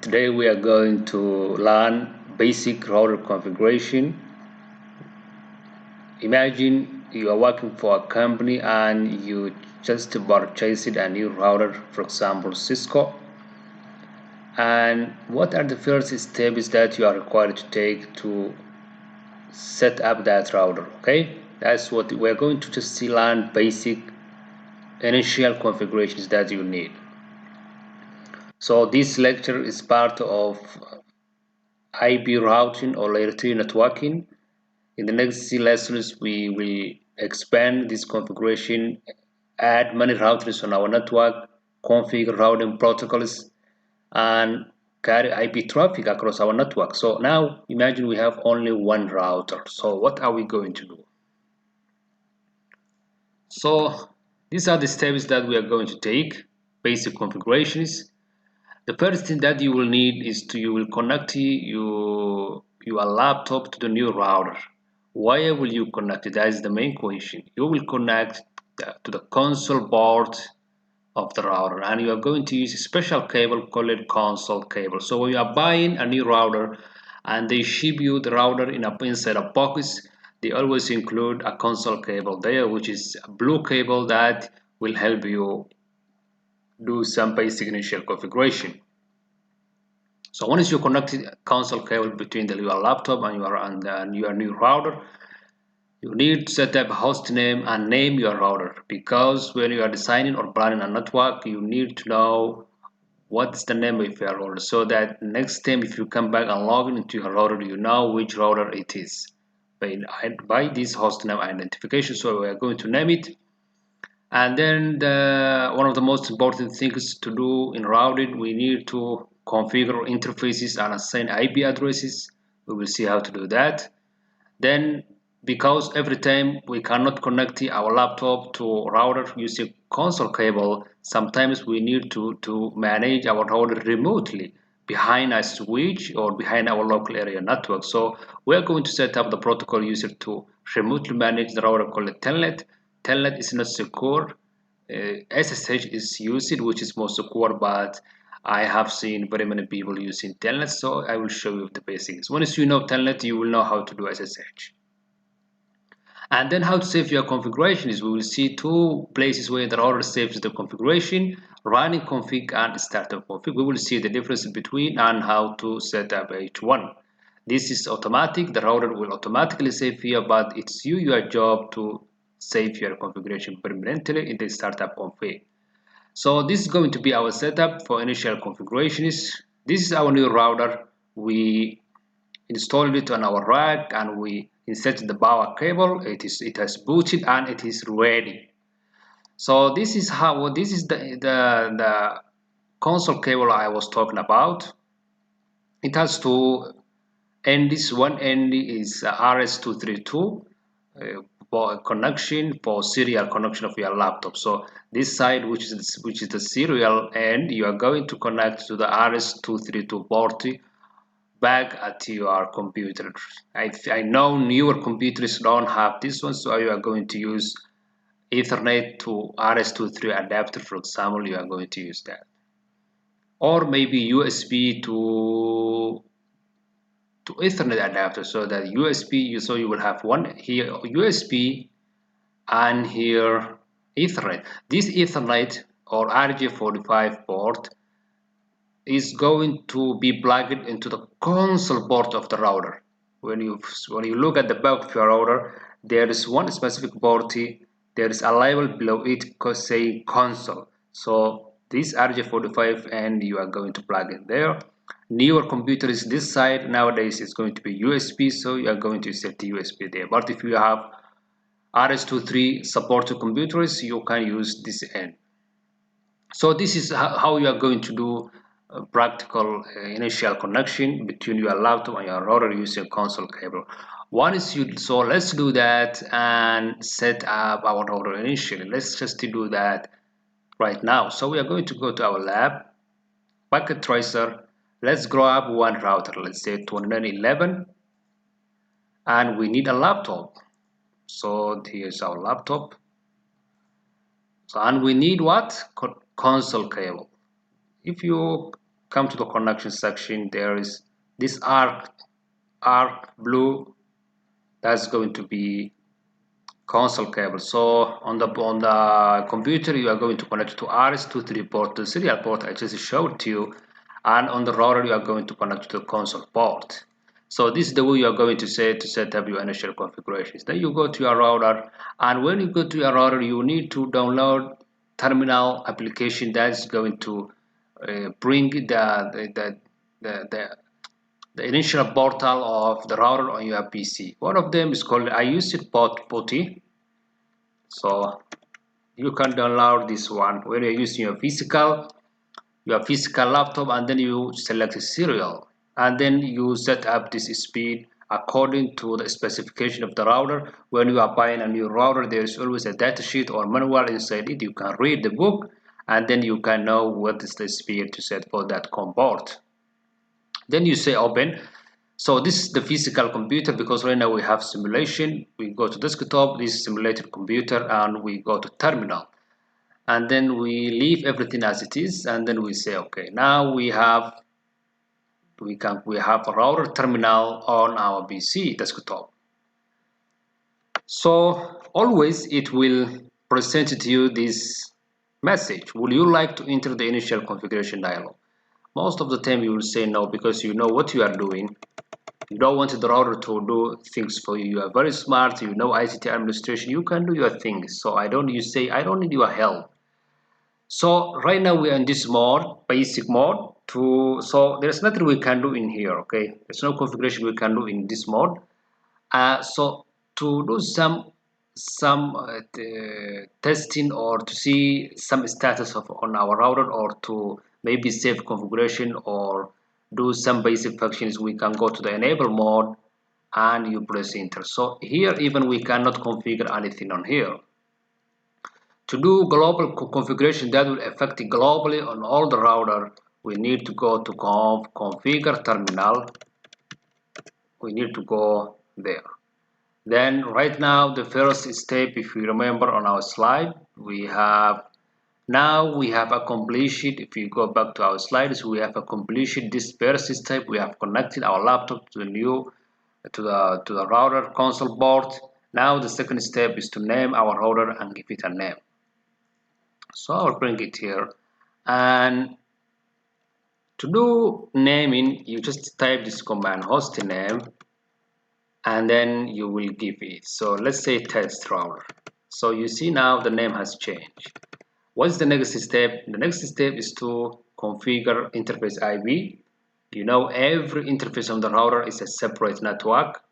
Today we are going to learn basic router configuration. Imagine you are working for a company and you just purchased a new router, for example Cisco. And what are the first steps that you are required to take to set up that router? Okay, that's what we're going to just learn basic initial configurations that you need. So this lecture is part of IP routing or layer 3 networking. In the next lessons, we will expand this configuration, add many routers on our network, configure routing protocols, and carry IP traffic across our network. So now imagine we have only one router. So what are we going to do? So these are the steps that we are going to take. Basic configurations. The first thing that you will need is you will connect your laptop to the new router. Where will you connect it? That is the main question. You will connect to the console board of the router, and you are going to use a special cable called console cable. So when you are buying a new router and they ship you the router inside a box, they always include a console cable there, which is a blue cable that will help you do some basic initial configuration. So once you connect console cable between your laptop and your new router, you need to set up a host name and name your router, because when you are designing or planning a network, you need to know what's the name of your router, so that next time if you come back and log into your router, you know which router it is by this host name identification. So we are going to name it. And then one of the most important things to do in routing, we need to configure interfaces and assign IP addresses. We will see how to do that. Then, because every time we cannot connect our laptop to router using console cable, sometimes we need to manage our router remotely behind a switch or behind our local area network. So we are going to set up the protocol user to remotely manage the router called telnet. Telnet is not secure. SSH is used, which is more secure, but I have seen very many people using telnet, so I will show you the basics. Once you know telnet, you will know how to do SSH. And then how to save your configuration is we will see two places where the router saves the configuration: running config and startup config. We will see the difference between and how to set up each one. This is automatic. The router will automatically save here, but it's your job to save your configuration permanently in the startup config. So this is going to be our setup for initial configurations. This is our new router. We installed it on our rack and we inserted the power cable. It has booted and it is ready. So this is the console cable I was talking about. It has two ends. One end is RS232 for connection, for serial connection of your laptop. So this side, which is the serial end, you are going to connect to the RS232 port back at your computer. I know newer computers don't have this one, so you are going to use Ethernet to RS-23 adapter, for example. You are going to use that, or maybe USB to Ethernet adapter, so that USB, so you will have one here USB and here Ethernet. This Ethernet or RJ45 port is going to be plugged into the console port of the router. When you look at the back of your router, there is one specific port. There is a label below it saying console. So this RJ45 and you are going to plug in there. Newer computers this side nowadays is going to be USB, so you are going to set the USB there. But if you have RS23 supported computers, you can use this end. So this is how you are going to do a practical initial connection between your laptop and your router using console cable. So let's do that and set up our router initially. Let's just do that right now. So we are going to go to our lab, packet tracer. Let's grab one router, let's say 2911, and we need a laptop. So here's our laptop. So, and we need what? Console cable. If you come to the connection section, there is this arc blue, that's going to be console cable. So on the computer you are going to connect to RS23 port, the serial port I just showed to you, and on the router you are going to connect to the console port. So this is the way you are going to set up your initial configurations. Then you go to your router, and when you go to your router you need to download terminal application that's going to bring the initial portal of the router on your PC. One of them is called I use it POTI. So you can download this one when you're using your physical laptop, and then you select a serial, and then you set up this speed according to the specification of the router. When you are buying a new router, there is always a data sheet or manual inside it. You can read the book, and then you can know what is the speed to set for that COM port. Then you say open. So this is the physical computer, because right now we have simulation. We go to desktop, this simulated computer, and we go to terminal, and then we leave everything as it is, and then we say okay, now we have a router terminal on our PC desktop. So always it will present to you this message: would you like to enter the initial configuration dialog? Most of the time you will say no, because you know what you are doing. You don't want the router to do things for you. You are very smart, you know ICT administration, you can do your things. So I don't need your help. So right now we are in this mode, basic mode. So there's nothing we can do in here, okay? There's no configuration we can do in this mode. So to do some testing, or to see some status on our router, or to maybe save configuration or do some basic functions, we can go to the enable mode and you press enter. So here even we cannot configure anything on here. To do global configuration that will affect it globally on all the router, we need to go to configure terminal. We need to go there. Then right now the first step, if you remember on our slide, we have accomplished it. If you go back to our slides, we have accomplished this first step. We have connected our laptop to the router console port. Now the second step is to name our router and give it a name. So I'll bring it here, and to do naming you just type this command host name, and then you will give it, so let's say test router. So you see now the name has changed. What's the next step? The next step is to configure interface IP. You know every interface on the router is a separate network,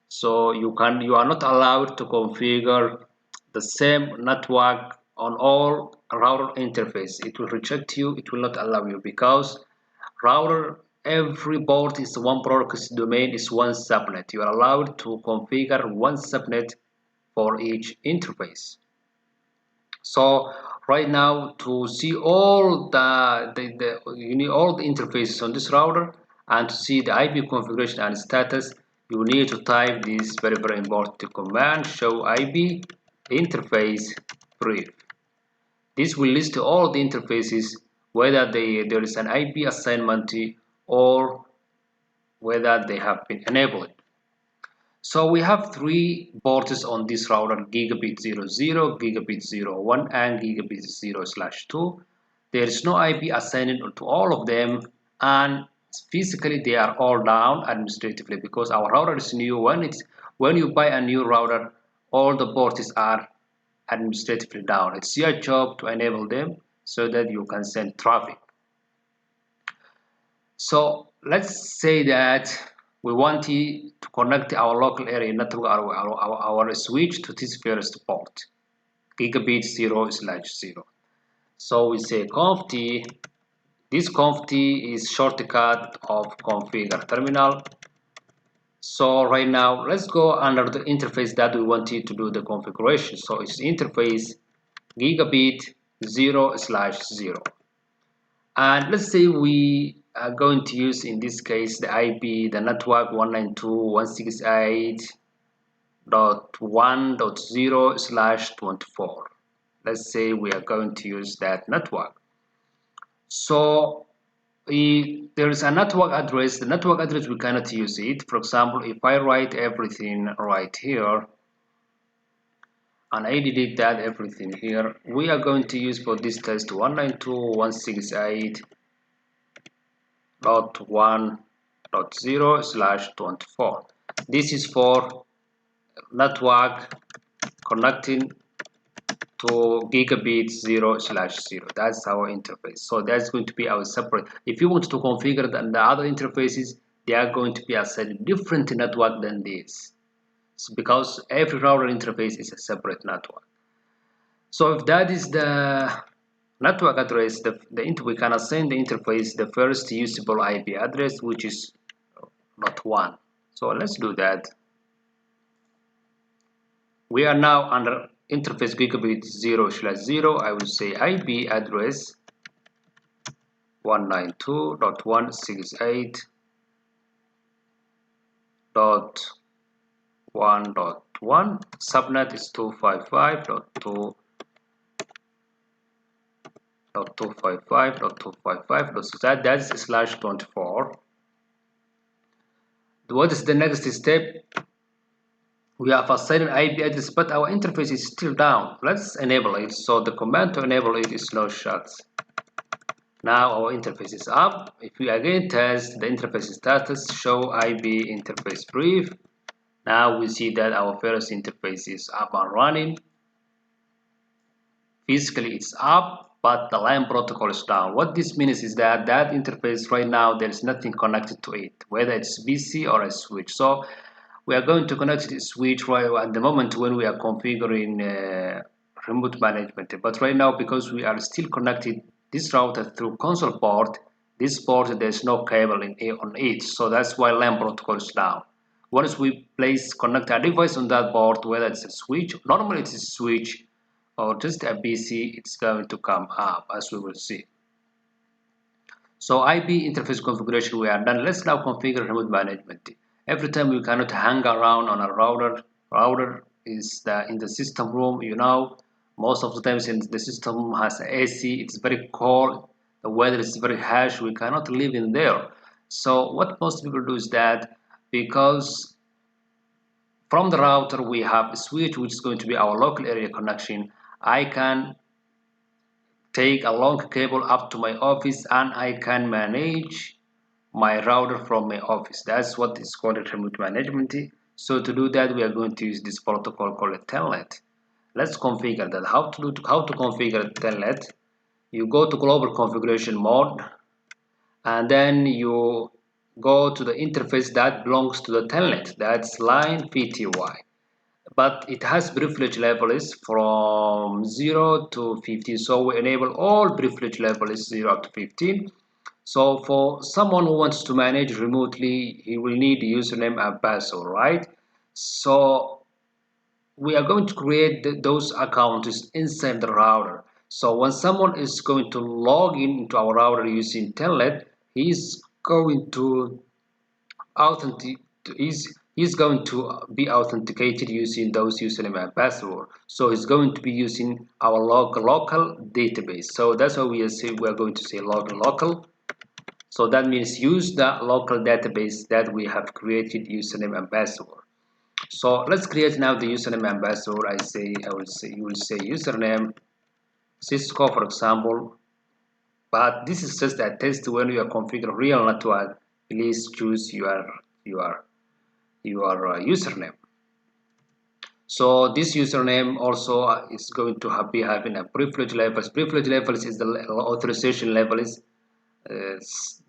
so you are not allowed to configure the same network on all router interface. It will reject you, it will not allow you, because router, every port is one broadcast domain, is one subnet. You are allowed to configure one subnet for each interface. So right now, to see all you need all the interfaces on this router, and to see the IP configuration and status, you need to type this very important command: show IP interface brief. This will list all the interfaces, whether there is an IP assignment or whether they have been enabled. So we have three ports on this router: gigabit 00, gigabit 01, and gigabit 0/2. There is no IP assigned to all of them, and physically they are all down administratively, because our router is new. When you buy a new router, all the ports are administratively down. It's your job to enable them so that you can send traffic. So let's say that we want to connect our local area network, our switch, to this first port, gigabit 0/0. So we say conft. This conft is shortcut of configure terminal. So right now let's go under the interface that we wanted to do the configuration. So it's interface gigabit 0/0, and let's say we are going to use in this case the IP, the network 192.168.1.0/24. Let's say we are going to use that network. So There is a network address. The network address we cannot use it. For example, if I write everything right here and I delete that everything here, we are going to use for this test 192.168.1.0/24. This is for network connecting to gigabit 0/0. That's our interface. So that's going to be our separate. If you want to configure the other interfaces, they are going to be a different network than this. So because every router interface is a separate network. So if that is the network address, we can assign the interface the first usable IP address, which is not 1. So let's do that. We are now under interface gigabit 0/0. I will say IP address 192.168.1.1. Subnet is 255.255.255. So that's /24. What is the next step? We have assigned an IP address, but our interface is still down. Let's enable it. So the command to enable it is no shots. Now our interface is up. If we again test the interface status, show IP interface brief. Now we see that our first interface is up and running. Physically it's up, but the LAN protocol is down. What this means is that that interface right now there is nothing connected to it, whether it's PC or a switch. So we are going to connect the switch right at the moment when we are configuring remote management. But right now, because we are still connected this router through console port, this port there's no cable on it, so that's why LAN protocol is down. Once we connect a device on that port, whether it's a switch, normally it's a switch or just a PC, it's going to come up as we will see. So IP interface configuration we are done. Let's now configure remote management. Every time we cannot hang around on a router is in the system room, most of the times in the system has AC, it's very cold, the weather is very harsh, we cannot live in there. So what most people do is that because from the router we have a switch which is going to be our local area connection, I can take a long cable up to my office and I can manage my router from my office. That's what is called remote management. So to do that, we are going to use this protocol called telnet. Let's configure that. How to configure telnet? You go to global configuration mode, and then you go to the interface that belongs to the telnet. That's line PTY. But it has privilege levels from 0 to 15. So we enable all privilege levels 0 up to 15. So for someone who wants to manage remotely, he will need username and password, right? So we are going to create those accounts inside the router. So when someone is going to log in into our router using telnet, he's going to authentic he's going to be authenticated using those username and password. So he's going to be using our local database. So that's why we are going to say local. So that means use the local database that we have created username and password. So let's create now the username and password. You will say username Cisco, for example. But this is just a test. When you are configuring real network, please choose your username. So this username also is going to be having a privilege levels. Privilege levels is the authorization levels.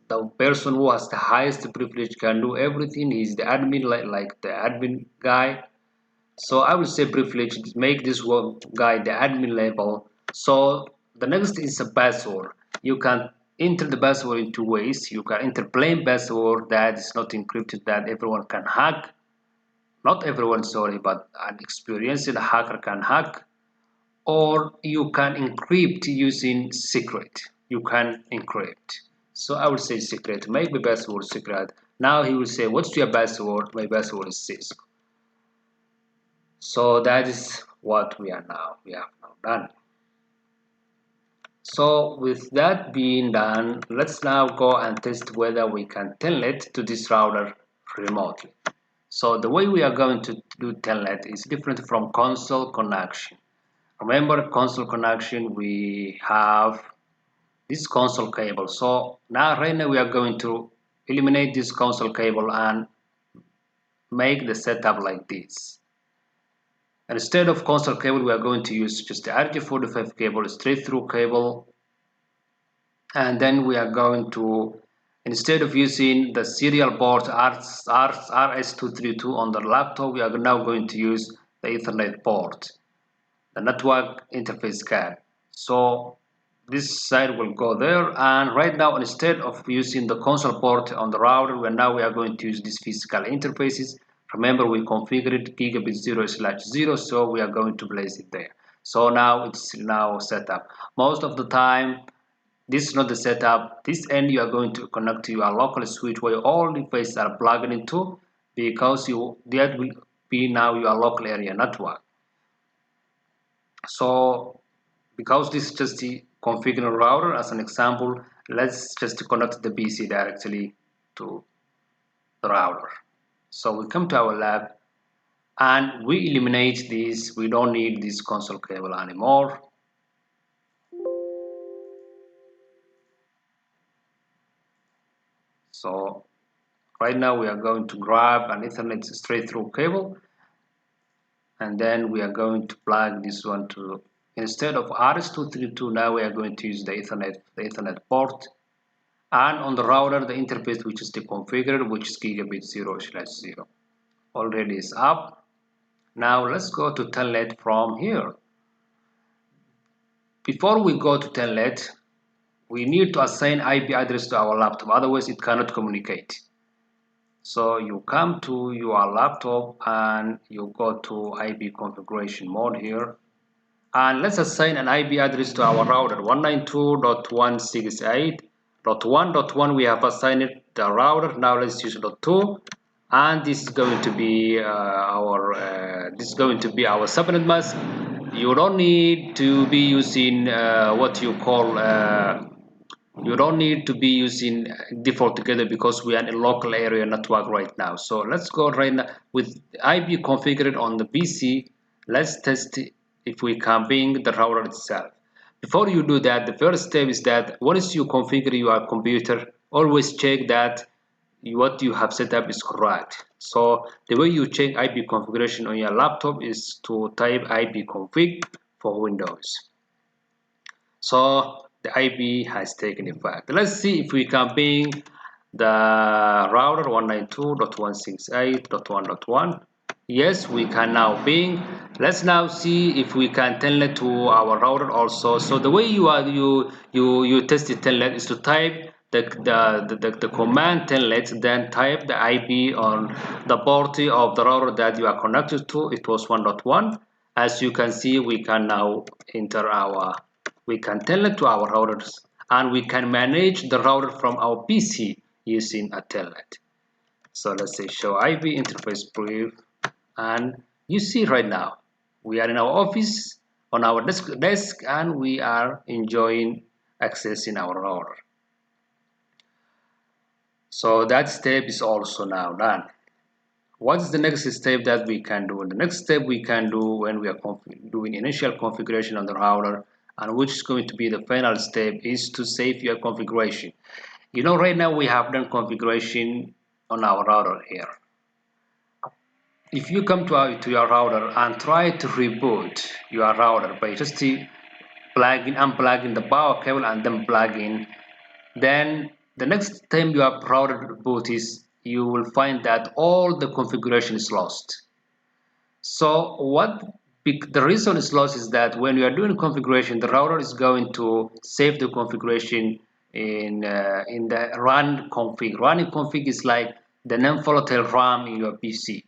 The person who has the highest privilege can do everything. He's the admin, like the admin guy. So I will say privilege, make this one guy the admin level. So the next is a password. You can enter the password in two ways. You can enter plain password that is not encrypted, that everyone can hack. Not everyone, sorry, but an experienced hacker can hack. Or you can encrypt using secret. You can encrypt. So I will say secret. Make my password secret. Now he will say, what's your password? My password is Cisco. So that is what we have now done. So with that being done, let's now go and test whether we can telnet to this router remotely. So the way we are going to do telnet is different from console connection. Remember console connection, we have this console cable. So now right now we are going to eliminate this console cable and make the setup like this. Instead of console cable, we are going to use just the RJ45 cable, straight through cable, and then we are going to, instead of using the serial port RS232 on the laptop, we are now going to use the Ethernet port, the network interface card. So this side will go there, and right now instead of using the console port on the router, we are going to use these physical interfaces. Remember, we configured gigabit 0/0, so we are going to place it there. So now it's now set up. Most of the time this is not the setup. This end you are going to connect to your local switch where all devices are plugged into, because that will be now your local area network. So because this is just the configured router as an example, let's just connect the PC directly to the router. So we come to our lab and we eliminate this. We don't need this console cable anymore. So right now we are going to grab an Ethernet straight through cable, and then we are going to plug this one to, instead of RS232, now we are going to use the Ethernet port, and on the router the interface which is configured, which is gigabit 0/0 already is up. Now let's go to telnet from here. Before we go to telnet, we need to assign IP address to our laptop, otherwise it cannot communicate. So you come to your laptop and you go to IP configuration mode here, and let's assign an IP address to our router 192.168.1.1. We have assigned the router. Now let's use .2, and this is going to be our subnet mask. You don't need to be using what you call you don't need to be using default together, because we are in a local area network right now. So let's go right now with IP configured on the PC. Let's test if we can ping the router itself. Before you do that, the first step is that once you configure your computer, always check that what you have set up is correct. So the way you check IP configuration on your laptop is to type ipconfig for Windows. So the IP has taken effect. Let's see if we can ping the router 192.168.1.1. Yes, we can now ping. Let's now see if we can telnet to our router also. So the way you test the telnet is to type the command telnet, then type the IP on the port of the router that you are connected to. It was 1.1. As you can see, we can now enter we can telnet to our routers, and we can manage the router from our PC using a telnet. So let's say show IP interface brief, and you see right now we are in our office on our desk, and we are enjoying accessing our router. So that step is also now done. What is the next step that we can do? The next step we can do when we are doing initial configuration on the router, and which is going to be the final step, is to save your configuration. Right now we have done configuration on our router here. If you come to your router and try to reboot your router by just unplugging the power cable and then plug in, then the next time your router reboot is, you will find that all the configuration is lost. So the reason it's lost is that when you are doing configuration, the router is going to save the configuration in the run config. Running config is like the non-volatile RAM in your PC.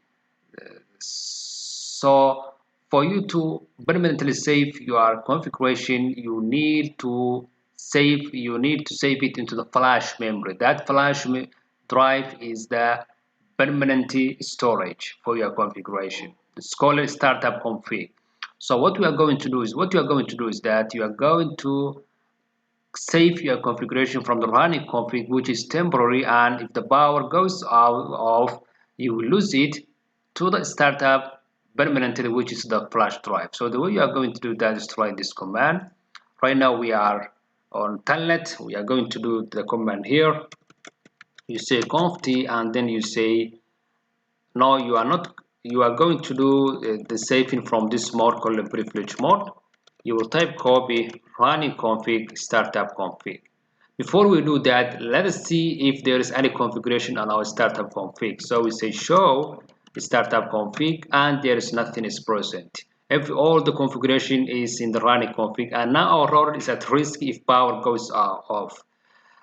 So for you to permanently save your configuration, you need to save it into the flash memory. That flash drive is the permanent storage for your configuration. It's called startup config. So what you are going to do is that you are going to save your configuration from the running config, which is temporary, and if the power goes out off, you will lose it to the startup permanently, which is the flash drive. So the way you are going to do that is to write this command. Right now we are on telnet. We are going to do the command here. You say conft and then you say no, you are not. You are going to do the saving from this mode called the privilege mode. You will type copy running config startup config. Before we do that, let us see if there is any configuration on our startup config. So we say show startup config and there is nothing is present. If all the configuration is in the running config and now our router is at risk if power goes off.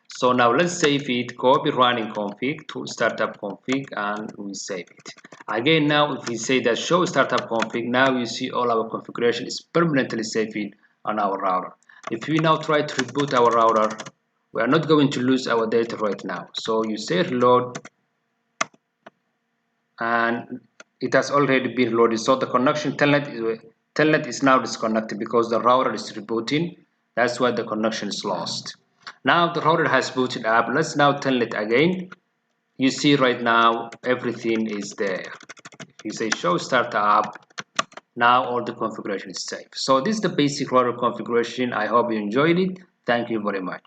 So now let's save it, copy running config to startup config and we save it. Again, now if we say that show startup config, now you see all our configuration is permanently saved on our router. If we now try to reboot our router, we are not going to lose our data right now. So you say reload and it has already been loaded. So the connection telnet is now disconnected because the router is rebooting. That's why the connection is lost. Now the router has booted up. Let's now telnet again. You see right now everything is there. You say show startup. Now all the configuration is safe. So this is the basic router configuration. I hope you enjoyed it. Thank you very much.